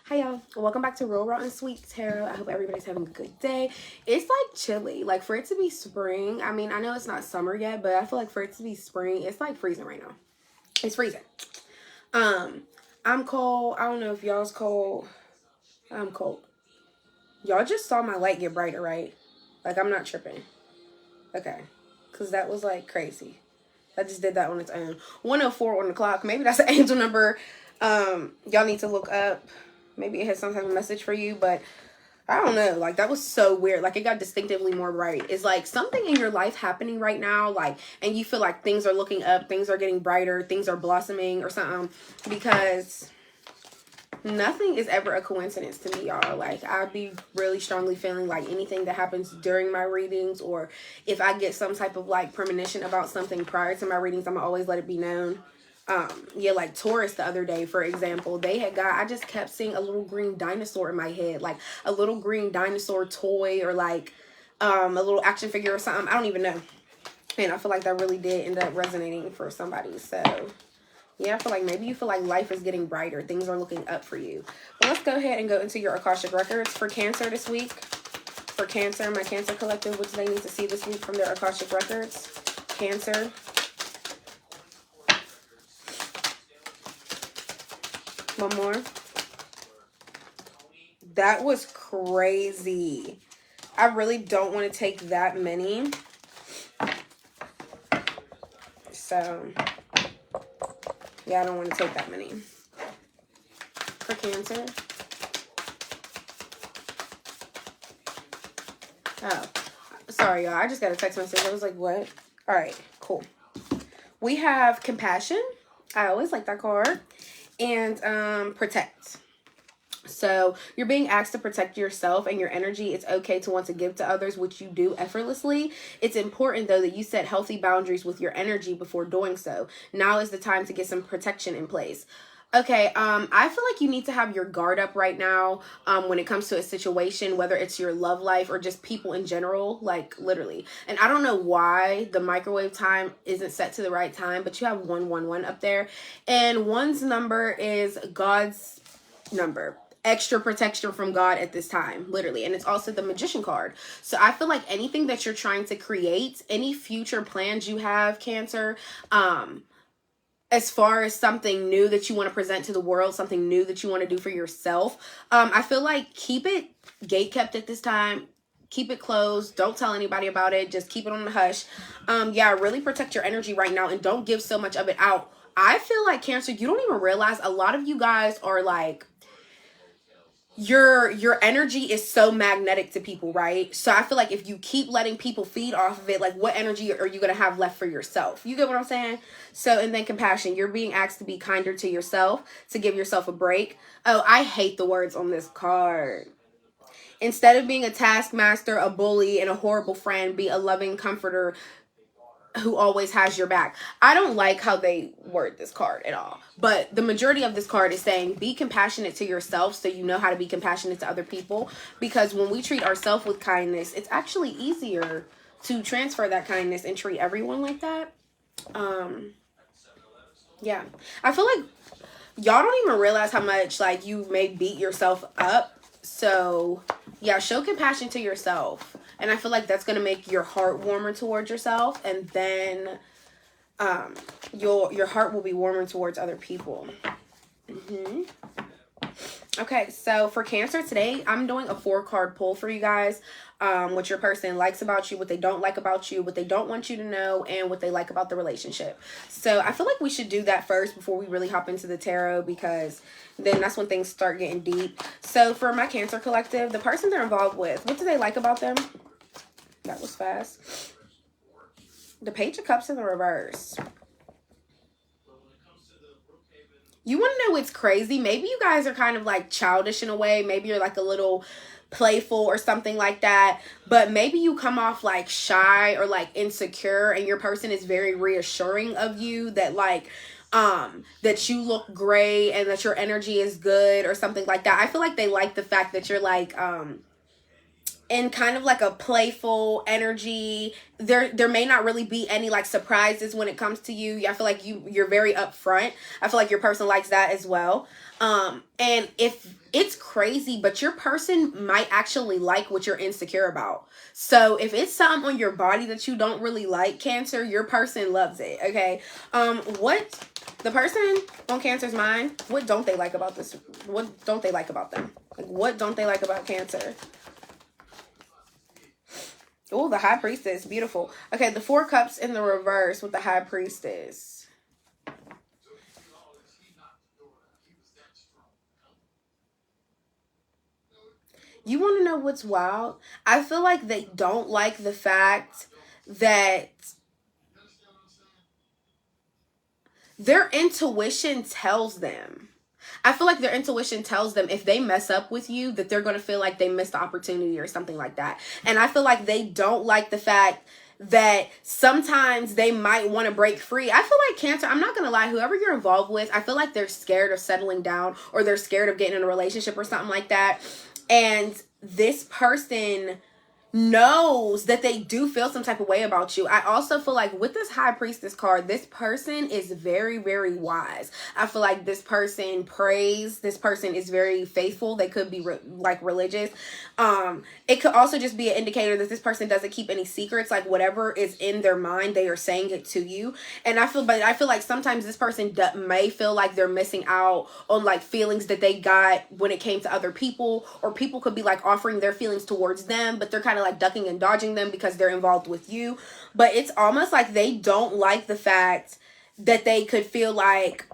Hi y'all, welcome back to Real Raw and Sweet Tarot. I hope everybody's having a good day. It's like chilly, like for it to be spring. I mean, I know it's not summer yet, but I feel like for it to be spring, it's like freezing right now. It's freezing. I'm cold. I don't know if y'all's cold. I'm cold. Y'all just saw my light get brighter, right? Like I'm not tripping. Okay, because that was like crazy. I just did that on its own. 104 on the clock. Maybe that's an angel number. Y'all need to look up. Maybe it has some type of message for you, but I don't know. Like that was so weird. Like it got distinctively more bright. It's like something in your life happening right now, like, and you feel like things are looking up, things are getting brighter, things are blossoming or something, because nothing is ever a coincidence to me, y'all. Like I'd be really strongly feeling like anything that happens during my readings, or if I get some type of like premonition about something prior to my readings, I'm gonna always let it be known. Yeah, like Taurus the other day, for example, I just kept seeing a little green dinosaur in my head, like a little green dinosaur toy, or like a little action figure or something. I don't even know. And I feel like that really did end up resonating for somebody. So yeah, I feel like maybe you feel like life is getting brighter. Things are looking up for you. But let's go ahead and go into your Akashic Records for Cancer this week. For Cancer, my Cancer Collective, what do they need to see this week from their Akashic Records? Cancer. One more. That was crazy. I really don't want to take that many. So, yeah, I don't want to take that many. For Cancer. Oh, sorry, y'all. I just got a text message. I was like, what? All right, cool. We have Compassion. I always like that card. And Protect. So you're being asked to protect yourself and your energy. It's okay to want to give to others, which you do effortlessly. It's important, though, that you set healthy boundaries with your energy before doing so. Now is the time to get some protection in place. Okay, I feel like you need to have your guard up right now when it comes to a situation, whether it's your love life or just people in general, like literally. And I don't know why the microwave time isn't set to the right time, but you have 111 up there. And one's number is God's number. Extra protection from God at this time, literally. And it's also the Magician card. So I feel like anything that you're trying to create, any future plans you have, Cancer, as far as something new that you want to present to the world, something new that you want to do for yourself, I feel like keep it gate kept at this time. Keep it closed. Don't tell anybody about it. Just keep it on the hush. Yeah, really protect your energy right now and don't give so much of it out. I feel like, Cancer, you don't even realize a lot of you guys are like, your energy is so magnetic to people, right? So I feel like if you keep letting people feed off of it, like what energy are you going to have left for yourself? You get what I'm saying? So, and then Compassion, you're being asked to be kinder to yourself, to give yourself a break. Oh, I hate the words on this card. Instead of being a taskmaster, a bully, and a horrible friend, be a loving comforter who always has your back. I don't like how they word this card at all. But the majority of this card is saying be compassionate to yourself so you know how to be compassionate to other people. Because when we treat ourselves with kindness, it's actually easier to transfer that kindness and treat everyone like that. Yeah. I feel like y'all don't even realize how much like you may beat yourself up. So yeah, show compassion to yourself. And I feel like that's going to make your heart warmer towards yourself. And then your heart will be warmer towards other people. Okay, so for Cancer today, I'm doing a 4-card pull for you guys. What your person likes about you, what they don't like about you, what they don't want you to know, and what they like about the relationship. So I feel like we should do that first before we really hop into the tarot, because then that's when things start getting deep. So for my Cancer Collective, the person they're involved with, what do they like about them? That was fast. The Page of Cups in the reverse. You want to know what's crazy? Maybe you guys are kind of like childish in a way. Maybe you're like a little playful or something like that. But maybe you come off like shy or like insecure, and your person is very reassuring of you that like that you look great and that your energy is good or something like that. I feel like they like the fact that you're like in kind of like a playful energy. There may not really be any like surprises when it comes to you. I feel like you're very upfront. I feel like your person likes that as well. And if it's crazy, but your person might actually like what you're insecure about. So if it's something on your body that you don't really like, Cancer, your person loves it. Okay. What the person on Cancer's mind, what don't they like about this? What don't they like about them? Like, what don't they like about Cancer? Oh, the High Priestess. Beautiful. Okay, the Four Cups in the reverse with the High Priestess. You want to know what's wild? I feel like they don't like the fact that their intuition tells them. I feel like their intuition tells them if they mess up with you, that they're going to feel like they missed the opportunity or something like that. And I feel like they don't like the fact that sometimes they might want to break free. I feel like Cancer, I'm not going to lie, whoever you're involved with, I feel like they're scared of settling down, or they're scared of getting in a relationship or something like that. And this person knows that they do feel some type of way about you. I also feel like with this High Priestess card, this person is very, very wise. I feel like this person prays. This person is very faithful. They could be like religious. It could also just be an indicator that this person doesn't keep any secrets. Like whatever is in their mind, they are saying it to you. And I feel like sometimes this person may feel like they're missing out on like feelings that they got when it came to other people, or people could be like offering their feelings towards them, but they're kind of like ducking and dodging them because they're involved with you. But it's almost like they don't like the fact that they could feel like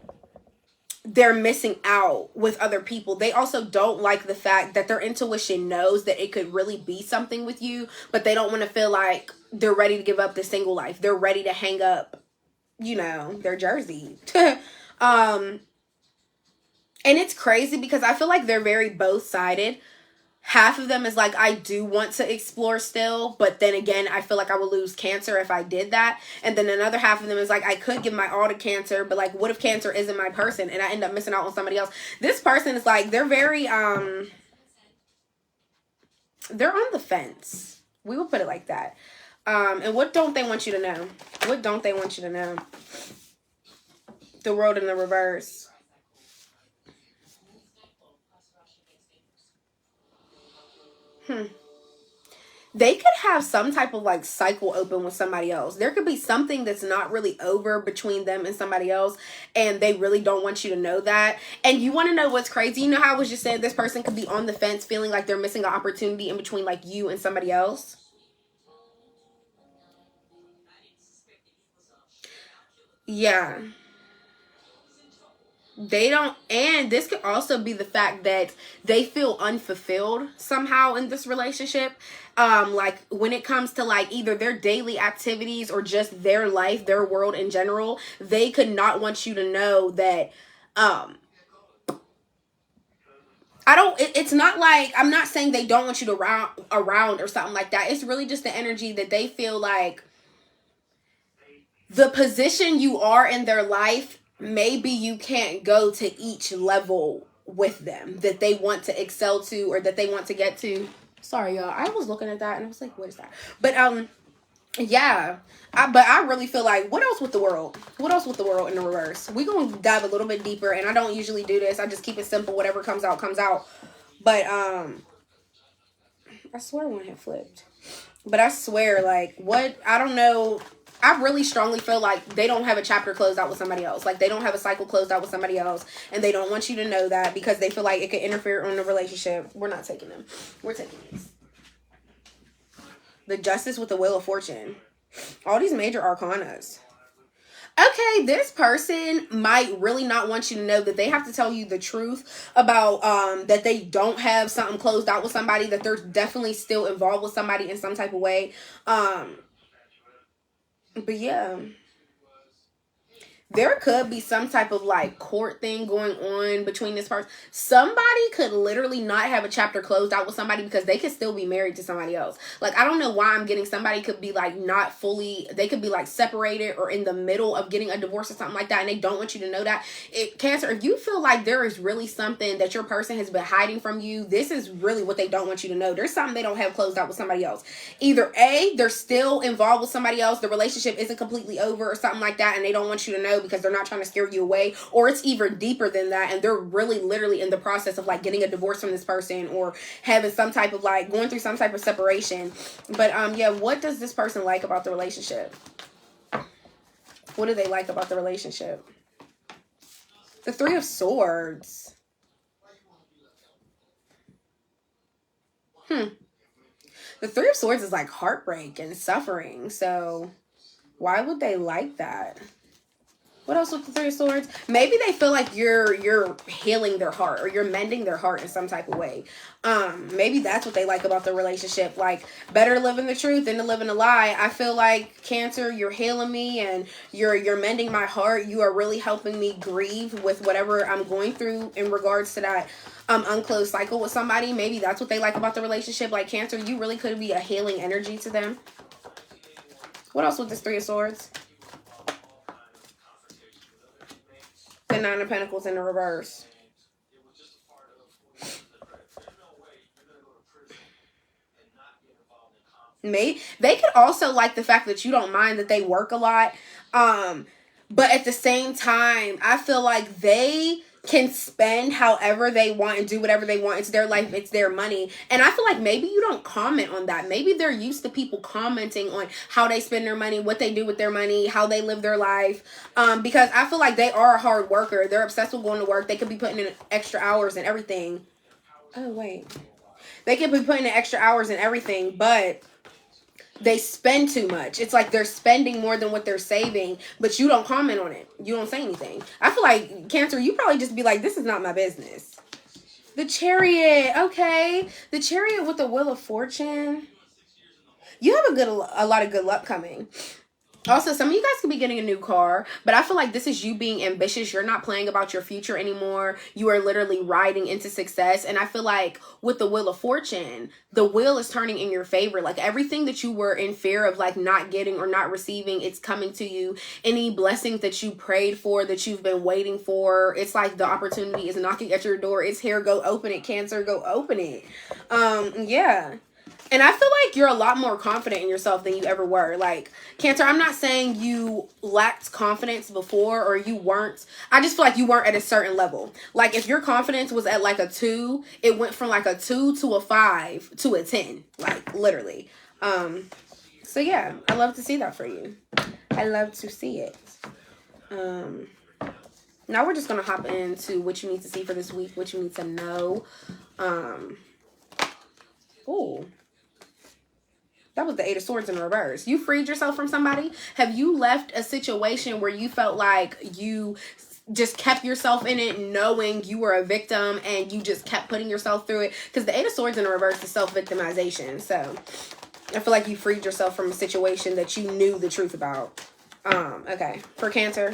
they're missing out with other people. They also don't like the fact that their intuition knows that it could really be something with you, but they don't want to feel like they're ready to give up the single life. They're ready to hang up, their jersey. And it's crazy because I feel like they're very both-sided. Half of them is like, I do want to explore still, but then again, I feel like I would lose Cancer if I did that. And then another half of them is like, I could give my all to Cancer, but like, what if Cancer isn't my person and I end up missing out on somebody else? This person is like, they're very, they're on the fence. We will put it like that. And what don't they want you to know? What don't they want you to know? The World in the reverse. They could have some type of like cycle open with somebody else. There could be something that's not really over between them and somebody else, and they really don't want you to know that. And you want to know what's crazy? You know how I was just saying this person could be on the fence feeling like they're missing an opportunity in between like you and somebody else? Yeah. They don't, and this could also be the fact that they feel unfulfilled somehow in this relationship. Like when it comes to like either their daily activities or just their life, their world in general, they could not want you to know that it's not like, I'm not saying they don't want you to around or something like that. It's really just the energy that they feel like the position you are in their life, maybe you can't go to each level with them that they want to excel to or that they want to get to. Sorry, y'all. I was looking at that and I was like, what is that? But yeah. But I really feel like, what else with the world? What else with the world in the reverse? We're going to dive a little bit deeper, and I don't usually do this. I just keep it simple. Whatever comes out, comes out. But I swear one had flipped. But I swear, like, what? I don't know. I really strongly feel like they don't have a chapter closed out with somebody else. Like, they don't have a cycle closed out with somebody else. And they don't want you to know that because they feel like it could interfere on the relationship. We're not taking them. We're taking these. The Justice with the Wheel of Fortune. All these major arcanas. Okay, this person might really not want you to know that they have to tell you the truth about that they don't have something closed out with somebody, that they're definitely still involved with somebody in some type of way. But yeah, there could be some type of like court thing going on between this person. Somebody could literally not have a chapter closed out with somebody because they could still be married to somebody else. Like, I don't know why I'm getting somebody could be like not fully, they could be like separated or in the middle of getting a divorce or something like that, and they don't want you to know that. Cancer, if you feel like there is really something that your person has been hiding from you, this is really what they don't want you to know. There's something they don't have closed out with somebody else. Either A, they're still involved with somebody else, the relationship isn't completely over or something like that, and they don't want you to know because they're not trying to scare you away, or it's even deeper than that, and they're really literally in the process of like getting a divorce from this person or having some type of like going through some type of separation. But yeah, what does this person like about the relationship? What do they like about the relationship? The Three of Swords. The Three of Swords is like heartbreak and suffering. So why would they like that? What else with the Three of Swords? Maybe they feel like you're healing their heart, or you're mending their heart in some type of way. Maybe that's what they like about the relationship. Like, better to live in the truth than to live in a lie. I feel like, Cancer, you're healing me and you're mending my heart. You are really helping me grieve with whatever I'm going through in regards to that unclosed cycle with somebody. Maybe that's what they like about the relationship. Like, Cancer, you really could be a healing energy to them. What else with this Three of Swords? The Nine of Pentacles in the reverse. They could also like the fact that you don't mind that they work a lot. But at the same time, I feel like they can spend however they want and do whatever they want. It's their life, it's their money. And I feel like maybe you don't comment on that. Maybe they're used to people commenting on how they spend their money, what they do with their money, how they live their life. Because I feel like they are a hard worker. They're obsessed with going to work. They could be putting in extra hours and everything. Oh, wait. They could be putting in extra hours and everything, but they spend too much. It's like they're spending more than what they're saving, but you don't comment on it. You don't say anything. I feel like, Cancer, you probably just be like, this is not my business. The Chariot. Okay. The Chariot with the Wheel of Fortune. You have a lot of good luck coming. Also, some of you guys could be getting a new car, but I feel like this is you being ambitious. You're not playing about your future anymore. You are literally riding into success. And I feel like with the Wheel of Fortune, the wheel is turning in your favor. Like, everything that you were in fear of like not getting or not receiving, it's coming to you. Any blessings that you prayed for, that you've been waiting for, it's like the opportunity is knocking at your door. It's here. Go open it, Cancer. Go open it. Yeah. And I feel like you're a lot more confident in yourself than you ever were. Like, Cancer, I'm not saying you lacked confidence before or you weren't. I just feel like you weren't at a certain level. Like, if your confidence was at like a 2, it went from like a 2 to a 5 to a 10. Like, literally. So, yeah, I love to see that for you. I love to see it. Now we're just going to hop into what you need to see for this week, what you need to know. Ooh. That was the Eight of Swords in reverse. You freed yourself from somebody. Have you left a situation where you felt like you just kept yourself in it, knowing you were a victim, and you just kept putting yourself through it? Because the Eight of Swords in reverse is self-victimization. So I feel like you freed yourself from a situation that you knew the truth about. Okay. For Cancer.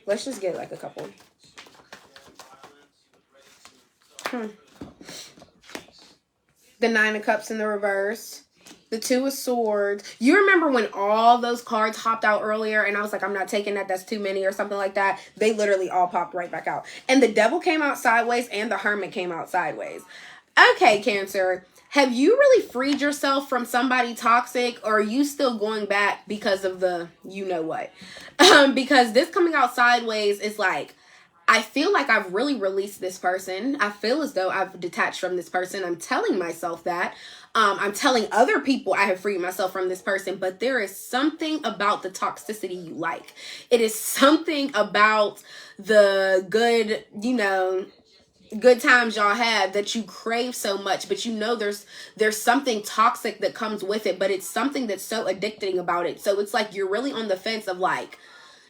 Let's just get like a couple. The Nine of Cups in the reverse. The Two of Swords. You remember when all those cards hopped out earlier and I was like, I'm not taking that. That's too many or something like that. They literally all popped right back out. And the Devil came out sideways and the Hermit came out sideways. Okay, Cancer. Have you really freed yourself from somebody toxic, or are you still going back because of the you know what? Because this coming out sideways is like, I feel like I've really released this person. I feel as though I've detached from this person. I'm telling myself that. I'm telling other people I have freed myself from this person. But there is something about the toxicity you like. It is something about the good, good times y'all have that you crave so much. But there's something toxic that comes with it. But it's something that's so addicting about it. So it's like you're really on the fence of like,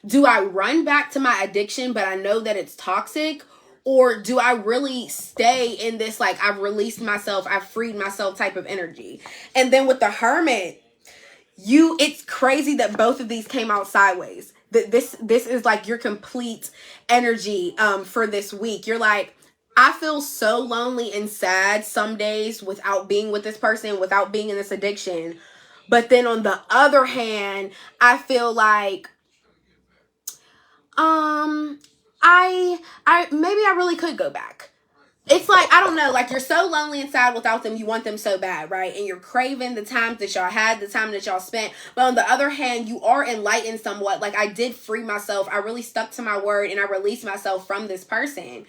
do I run back to my addiction, but I know that it's toxic? Or do I really stay in this, like, I've released myself, I've freed myself type of energy? And then with the Hermit, it's crazy that both of these came out sideways. This is like your complete energy for this week. You're like, I feel so lonely and sad some days without being with this person, without being in this addiction. But then on the other hand, I feel like I maybe I really could go back. It's like, I don't know, like you're so lonely and sad without them, you want them so bad, right? And you're craving the times that y'all had, the time that y'all spent. But on the other hand, you are enlightened somewhat. Like, I did free myself. I really stuck to my word and I released myself from this person.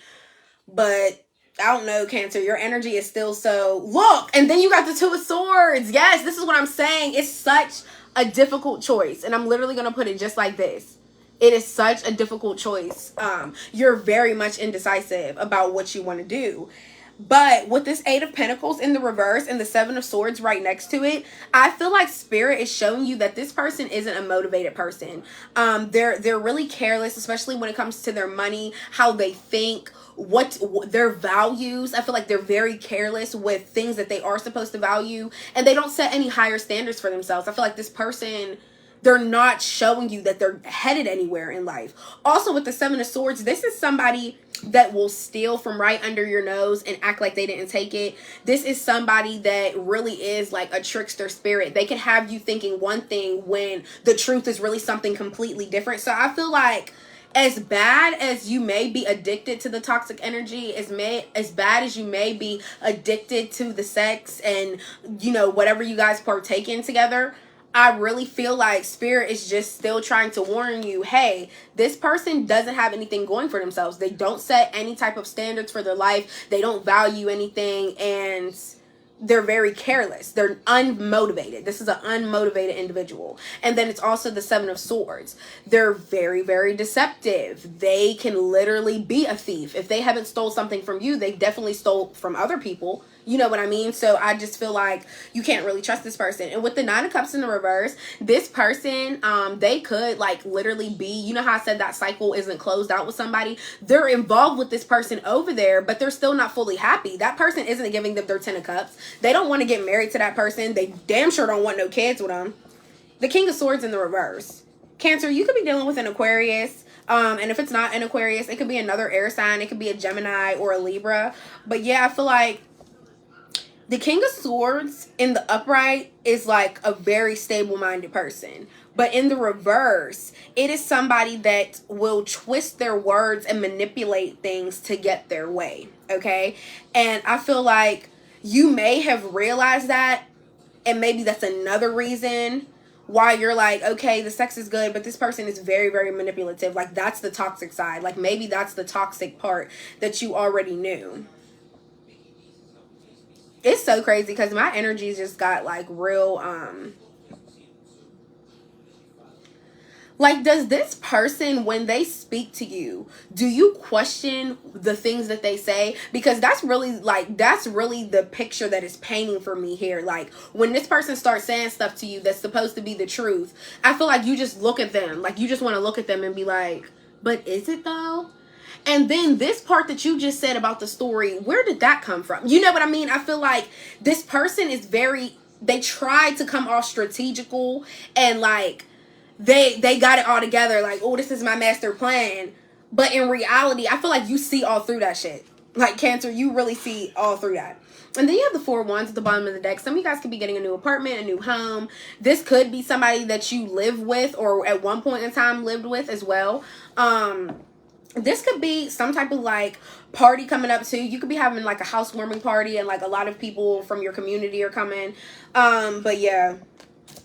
But I don't know, Cancer, your energy is still so, look, and then you got the Two of Swords. Yes, this is what I'm saying. It's such a difficult choice. And I'm literally going to put it just like this. It is such a difficult choice. You're very much indecisive about what you want to do. But with this Eight of Pentacles in the reverse and the Seven of Swords right next to it, I feel like Spirit is showing you that this person isn't a motivated person. They're really careless, especially when it comes to their money, how they think, what their values. I feel like they're very careless with things that they are supposed to value, and they don't set any higher standards for themselves. I feel like this person, they're not showing you that they're headed anywhere in life. Also, with the Seven of Swords, this is somebody that will steal from right under your nose and act like they didn't take it. This is somebody that really is like a trickster spirit. They can have you thinking one thing when the truth is really something completely different. So I feel like, as bad as you may be addicted to the toxic energy, as bad as you may be addicted to the sex and, you know, whatever you guys partake in together, I really feel like Spirit is just still trying to warn you, hey, this person doesn't have anything going for themselves. They don't set any type of standards for their life. They don't value anything, and they're very careless. They're unmotivated. This is an unmotivated individual. And then it's also the Seven of Swords. They're very, very deceptive. They can literally be a thief. If they haven't stole something from you, they definitely stole from other people. You know what I mean? So I just feel like you can't really trust this person. And with the Nine of Cups in the reverse, this person, they could like literally be, you know how I said that cycle isn't closed out with somebody? They're involved with this person over there, but they're still not fully happy. That person isn't giving them their 10 of Cups. They don't want to get married to that person. They damn sure don't want no kids with them. The King of Swords in the reverse. Cancer, you could be dealing with an Aquarius. And if it's not an Aquarius, it could be another air sign. It could be a Gemini or a Libra. But yeah, I feel like the King of Swords in the upright is like a very stable-minded person. But in the reverse, it is somebody that will twist their words and manipulate things to get their way. Okay? And I feel like you may have realized that, and maybe that's another reason why you're like, okay, the sex is good, but this person is very, very manipulative. Like, that's the toxic side. Like, maybe that's the toxic part that you already knew. It's so crazy because my energy just got like real, like, does this person, when they speak to you, do you question the things that they say? Because that's really the picture that is painting for me here. Like, when this person starts saying stuff to you that's supposed to be the truth, I feel like you just look at them. Like, you just want to look at them and be like, but is it though? And then this part that you just said about the story, where did that come from? You know what I mean? I feel like this person is they tried to come off strategical and like, they got it all together, like, oh, this is my master plan. But in reality, I feel like you see all through that shit. Like, Cancer, you really see all through that. And then you have the Four of Wands at the bottom of the deck. Some of you guys could be getting a new apartment, a new home. This could be somebody that you live with or at one point in time lived with as well. This could be some type of like party coming up too. You could be having like a housewarming party and like a lot of people from your community are coming. But yeah.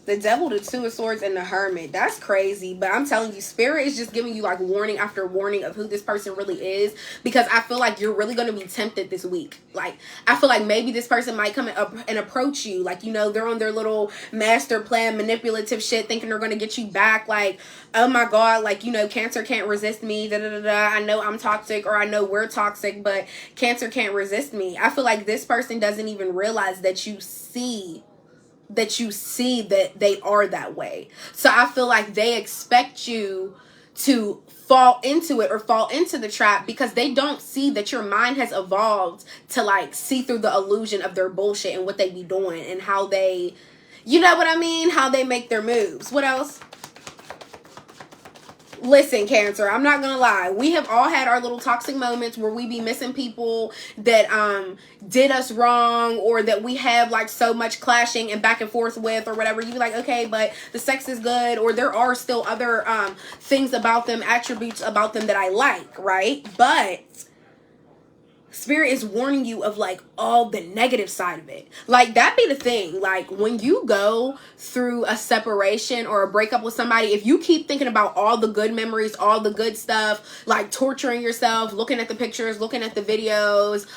The Devil, the Two of Swords, and the Hermit. That's crazy. But I'm telling you, Spirit is just giving you like warning after warning of who this person really is. Because I feel like you're really going to be tempted this week. Like, I feel like maybe this person might come up and approach you. Like, you know, they're on their little master plan, manipulative shit, thinking they're going to get you back. Like, oh my God, like, you know, Cancer can't resist me. Da, da, da, da. I know I'm toxic, or I know we're toxic, but Cancer can't resist me. I feel like this person doesn't even realize that you see that they are that way. So I feel like they expect you to fall into it or fall into the trap because they don't see that your mind has evolved to like see through the illusion of their bullshit and what they be doing and how they, You know what I mean? How they make their moves. What else? Listen, Cancer, I'm not gonna lie. We have all had our little toxic moments where we be missing people that did us wrong, or that we have like so much clashing and back and forth with, or whatever. You be like, okay, but the sex is good, or there are still other things about them, attributes about them that I like, right? But Spirit is warning you of like all the negative side of it. Like, that be the thing. Like, when you go through a separation or a breakup with somebody, if you keep thinking about all the good memories, all the good stuff, like torturing yourself, looking at the pictures, looking at the videos,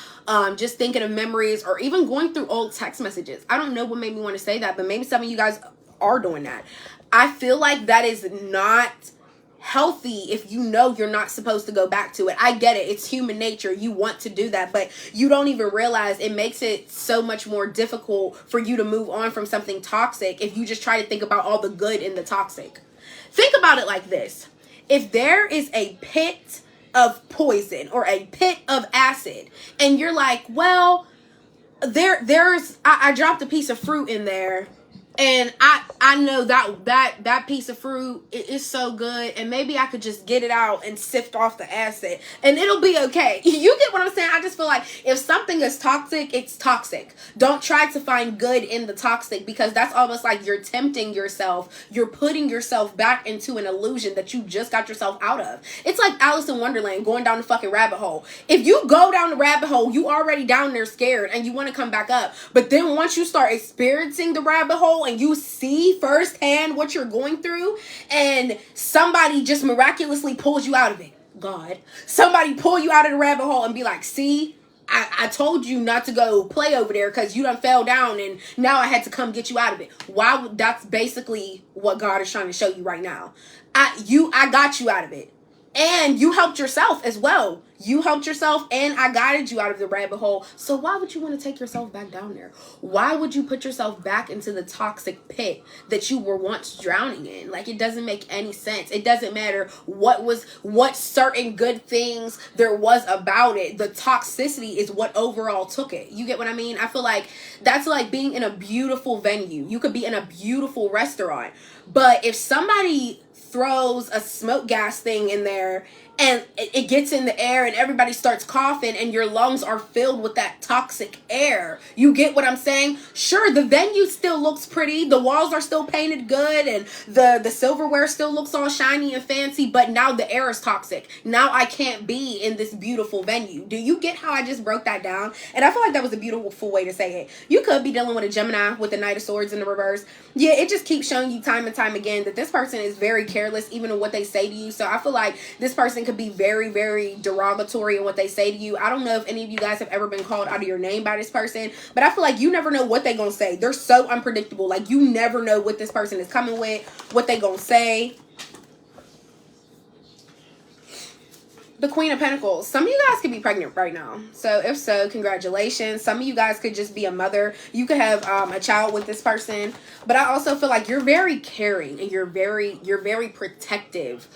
just thinking of memories, or even going through old text messages. I don't know what made me want to say that, but maybe some of you guys are doing that. I feel like that is not healthy if you know you're not supposed to go back to it. I get it. It's human nature. You want to do that, but you don't even realize it makes it so much more difficult for you to move on from something toxic if you just try to think about all the good in the toxic. Think about it like this. If there is a pit of poison or a pit of acid, and you're like, well, I dropped a piece of fruit in there, and I know that piece of fruit is so good, and maybe I could just get it out and sift off the acid and it'll be okay. You get what I'm saying? I just feel like if something is toxic, it's toxic. Don't try to find good in the toxic, because that's almost like you're tempting yourself. You're putting yourself back into an illusion that you just got yourself out of. It's like Alice in Wonderland going down the fucking rabbit hole. If you go down the rabbit hole, you already down there scared and you want to come back up. But then once you start experiencing the rabbit hole and you see firsthand what you're going through, and somebody just miraculously pulls you out of it. God, somebody pull you out of the rabbit hole and be like, see, I told you not to go play over there because you done fell down, and now I had to come get you out of it. Why? That's basically what God is trying to show you right now. I got you out of it. And you helped yourself as well. You helped yourself, and I guided you out of the rabbit hole. So why would you want to take yourself back down there? Why would you put yourself back into the toxic pit that you were once drowning in? Like, it doesn't make any sense. It doesn't matter what certain good things there was about it. The toxicity is what overall took it. You get what I mean? I feel like that's like being in a beautiful venue. You could be in a beautiful restaurant, but if somebody throws a smoke gas thing in there and it gets in the air and everybody starts coughing and your lungs are filled with that toxic air. You get what I'm saying? Sure, the venue still looks pretty. The walls are still painted good and the silverware still looks all shiny and fancy, but now the air is toxic. Now I can't be in this beautiful venue. Do you get how I just broke that down? And I feel like that was a beautiful way to say it. You could be dealing with a Gemini with the Knight of Swords in the reverse. Yeah, it just keeps showing you time and time again that this person is very careless even in what they say to you. So I feel like this person could be very, very derogatory in what they say to you. I don't know if any of you guys have ever been called out of your name by this person, but I feel like you never know what they're gonna say. They're so unpredictable. Like, you never know what this person is coming with, what they gonna say. The Queen of Pentacles. Some of you guys could be pregnant right now. So if so, congratulations. Some of you guys could just be a mother. You could have a child with this person. But I also feel like you're very caring and you're very protective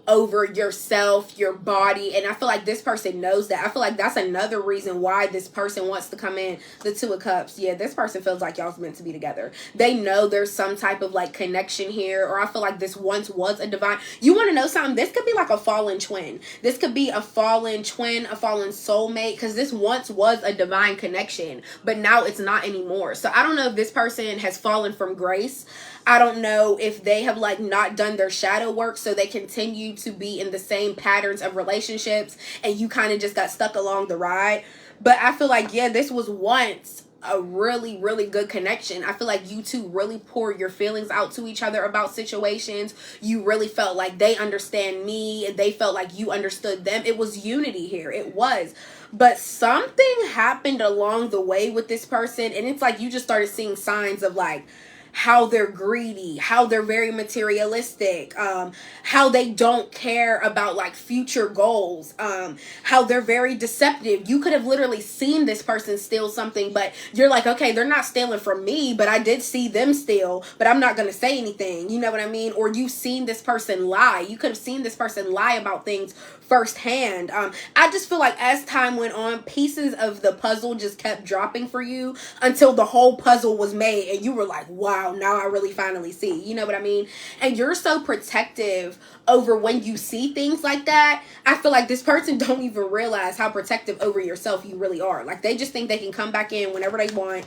over yourself, your body, and I feel like this person knows that. I feel like that's another reason why this person wants to come in. The Two of Cups. Yeah, this person feels like y'all's meant to be together. They know there's some type of like connection here, or I feel like this once was a divine. You want to know something? This could be like a fallen twin. This could be a fallen twin, a fallen soulmate, because this once was a divine connection, but now it's not anymore. So I don't know if this person has fallen from grace. I don't know if they have like not done their shadow work, so they continue to be in the same patterns of relationships and you kind of just got stuck along the ride. But I feel like, yeah, this was once a really, really good connection. I feel like you two really poured your feelings out to each other about situations. You really felt like they understand me and they felt like you understood them. It was unity here. It was. But something happened along the way with this person, and it's like you just started seeing signs of like how they're greedy, how they're very materialistic, how they don't care about like future goals, how they're very deceptive. You could have literally seen this person steal something, but you're like, okay, they're not stealing from me, but I did see them steal, but I'm not going to say anything. You know what I mean? Or you've seen this person lie. You could have seen this person lie about things firsthand. I just feel like as time went on, pieces of the puzzle just kept dropping for you until the whole puzzle was made and you were like, wow, wow, now I really finally see. You know what I mean? And you're so protective over when you see things like that. I feel like this person don't even realize how protective over yourself you really are. Like, they just think they can come back in whenever they want,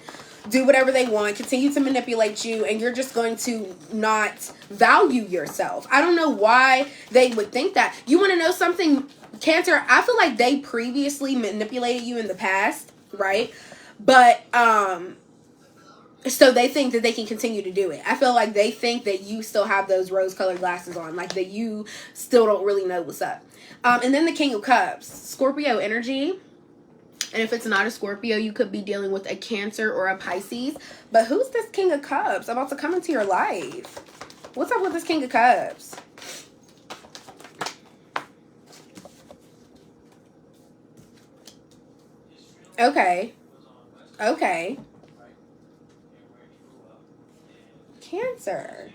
do whatever they want, continue to manipulate you, and you're just going to not value yourself. I don't know why they would think that. You want to know something, Cancer? I feel like they previously manipulated you in the past, right? But so they think that they can continue to do it. I feel like they think that you still have those rose-colored glasses on, like that you still don't really know what's up. And then the King of Cups, Scorpio energy. And if it's not a Scorpio, you could be dealing with a Cancer or a Pisces. But who's this King of Cups about to come into your life? What's up with this King of Cups? Okay. Okay. Cancer.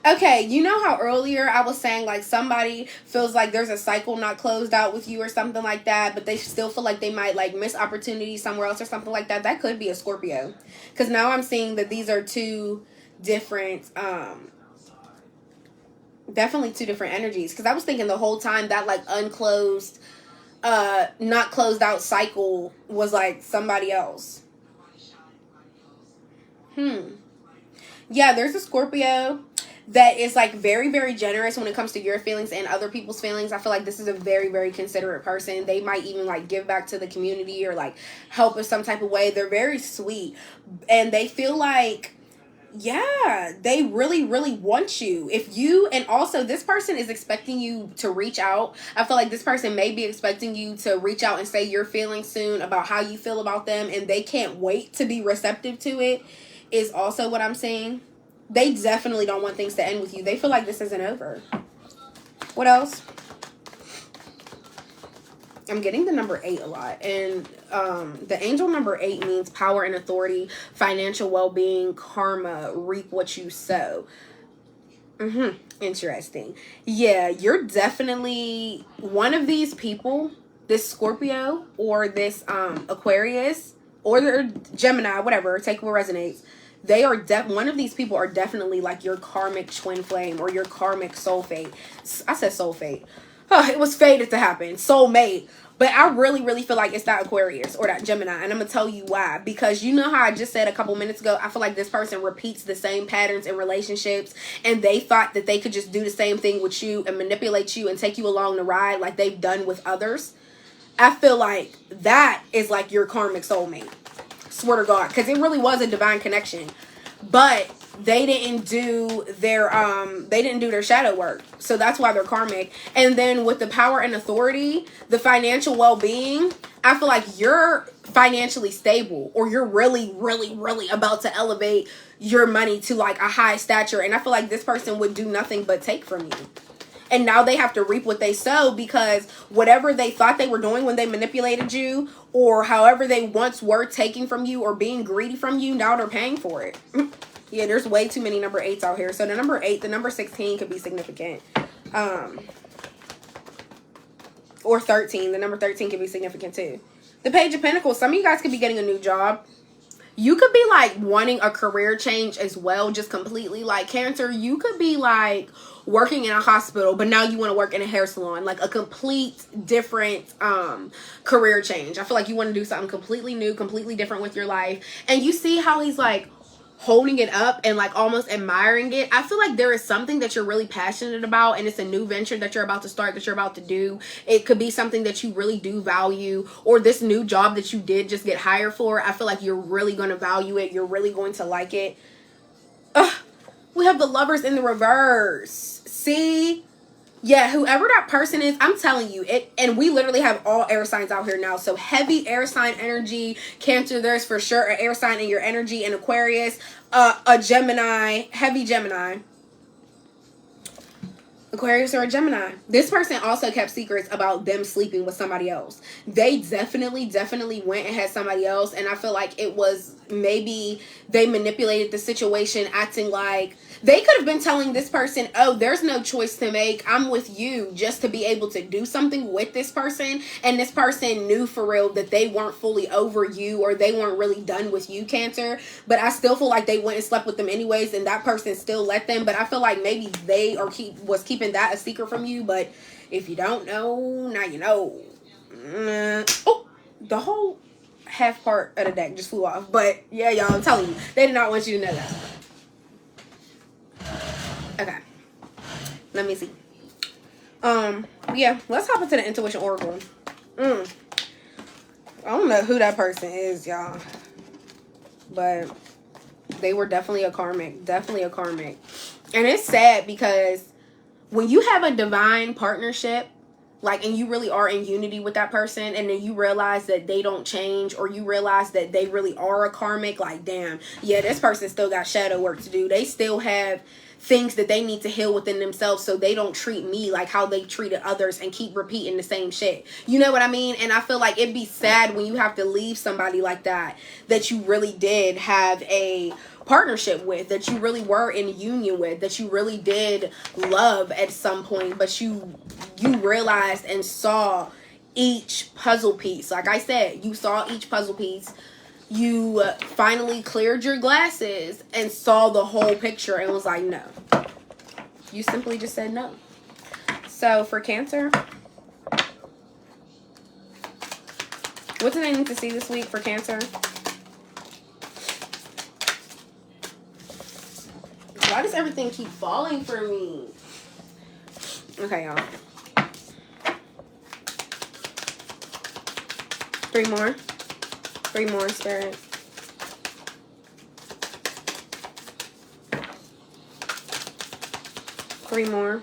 Okay, you know how earlier I was saying like somebody feels like there's a cycle not closed out with you or something like that, but they still feel like they might like miss opportunities somewhere else or something like that? That could be a Scorpio. Because now I'm seeing that these are two different, definitely two different energies. Because I was thinking the whole time that like unclosed, not closed out cycle was like somebody else. Yeah, there's a Scorpio that is like very, very generous when it comes to your feelings and other people's feelings. I feel like this is a very, very considerate person. They might even like give back to the community or like help in some type of way. They're very sweet and they feel like, yeah, they really, really want you. If you, and also this person is expecting you to reach out. I feel like this person may be expecting you to reach out and say your feelings soon about how you feel about them, and they can't wait to be receptive to it, is also what I'm saying. They definitely don't want things to end with you. They feel like this isn't over. What else? I'm getting the number 8 a lot. And the angel number 8 means power and authority, financial well-being, karma, reap what you sow. Interesting. Yeah, you're definitely one of these people, this Scorpio or this Aquarius or the Gemini, whatever, take what resonates. They are one of these people are definitely like your karmic twin flame or your karmic soulmate. I said soulmate. Oh, it was fated to happen. Soulmate. But I really, really feel like it's that Aquarius or that Gemini. And I'm going to tell you why. Because you know how I just said a couple minutes ago, I feel like this person repeats the same patterns in relationships. And they thought that they could just do the same thing with you and manipulate you and take you along the ride like they've done with others. I feel like that is like your karmic soulmate. Swear to God, because it really was a divine connection, but they didn't do their shadow work, so that's why they're karmic. And then with the power and authority, the financial well-being, I feel like you're financially stable, or you're really, really, really about to elevate your money to like a high stature, and I feel like this person would do nothing but take from you. And now they have to reap what they sow, because whatever they thought they were doing when they manipulated you, or however they once were taking from you or being greedy from you, now they're paying for it. Yeah, there's way too many number 8s out here. So the number 8, the number 16 could be significant. Or 13. The number 13 could be significant too. The Page of Pentacles. Some of you guys could be getting a new job. You could be like wanting a career change as well. Just completely like Cancer. You could be like working in a hospital, but now you want to work in a hair salon. Like a complete different career change. I feel like you want to do something completely new, completely different with your life. And you see how he's like holding it up and like almost admiring it. I feel like there is something that you're really passionate about, and it's a new venture that you're about to start, that you're about to do. It could be something that you really do value, or this new job that you did just get hired for. I feel like you're really going to value it. You're really going to like it. We have the Lovers in the reverse. See? Yeah, whoever that person is, I'm telling you, it. And we literally have all air signs out here now. So heavy air sign energy. Cancer, there's for sure an air sign in your energy. An Aquarius, a Gemini, heavy Gemini. Aquarius or a Gemini. This person also kept secrets about them sleeping with somebody else. They definitely went and had somebody else, and I feel like it was maybe they manipulated the situation, acting like they could have been telling this person, oh, there's no choice to make, I'm with you, just to be able to do something with this person. And this person knew for real that they weren't fully over you, or they weren't really done with you, Cancer. But I still feel like they went and slept with them anyways, and that person still let them. But I feel like maybe they was keeping that a secret from you. But if you don't know, now you know. Oh, the whole half part of the deck just flew off. But yeah, y'all, I'm telling you, they did not want you to know that. Okay, let me see. Yeah, let's hop into the Intuition Oracle. I don't know who that person is, y'all, but they were definitely a karmic. And it's sad because when you have a divine partnership, like, and you really are in unity with that person, and then you realize that they don't change, or you realize that they really are a karmic, like, damn, yeah, this person still got shadow work to do. They still have things that they need to heal within themselves, so they don't treat me like how they treated others and keep repeating the same shit. You know what I mean? And I feel like it'd be sad when you have to leave somebody like that you really did have a partnership with, that you really were in union with, that you really did love at some point, but you realized and saw each puzzle piece. Like I said, you saw each puzzle piece. You finally cleared your glasses and saw the whole picture and was like, no. You simply just said no. So for Cancer, what do they need to see this week for Cancer? Why does everything keep falling for me? Okay, y'all. 3 more. 3 more, Spirit. Three more.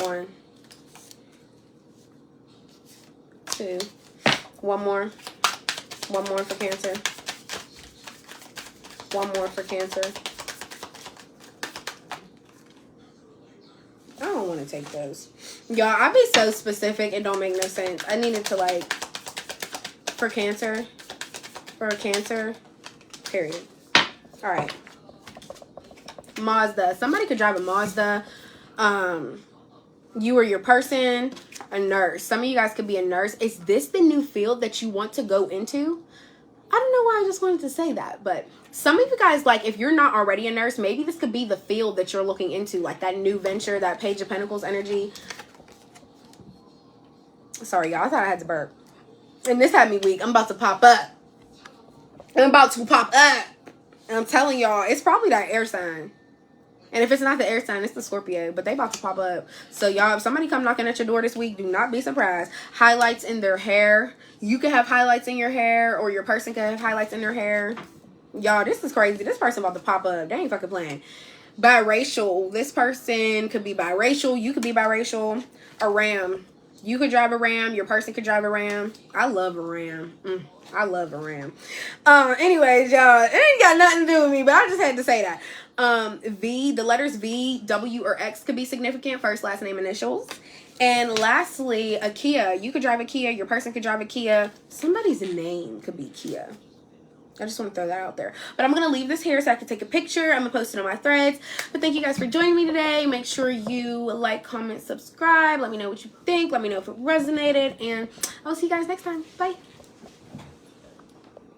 1, 2. 1 more. 1 more for Cancer. 1 more for Cancer. I don't want to take those. Y'all, I be so specific, it don't make no sense. I needed to, like, for Cancer. For Cancer, period. All right. Mazda. Somebody could drive a Mazda. You or your person, a nurse. Some of you guys could be a nurse. Is this the new field that you want to go into? I don't know why I just wanted to say that, but some of you guys, like, if you're not already a nurse, maybe this could be the field that you're looking into, like that new venture, that Page of Pentacles energy. Sorry, y'all. I thought I had to burp. And this had me weak. I'm about to pop up. I'm about to pop up. And I'm telling y'all, it's probably that air sign. And if it's not the air sign, it's the Scorpio. But they about to pop up. So y'all, if somebody come knocking at your door this week, do not be surprised. Highlights in their hair. You can have highlights in your hair, or your person can have highlights in their hair. Y'all, this is crazy. This person about to pop up. They ain't fucking playing. Biracial. This person could be biracial. You could be biracial. A Ram. You could drive a Ram. Your person could drive a Ram. I love a Ram. I love a Ram. Anyways, y'all, it ain't got nothing to do with me, but I just had to say that. V, the letters V, W, or X could be significant. First, last name, initials. And lastly, a Kia. You could drive a Kia. Your person could drive a Kia. Somebody's name could be Kia. I just want to throw that out there. But I'm going to leave this here so I can take a picture. I'm going to post it on my threads. But thank you guys for joining me today. Make sure you like, comment, subscribe. Let me know what you think. Let me know if it resonated. And I'll see you guys next time. Bye.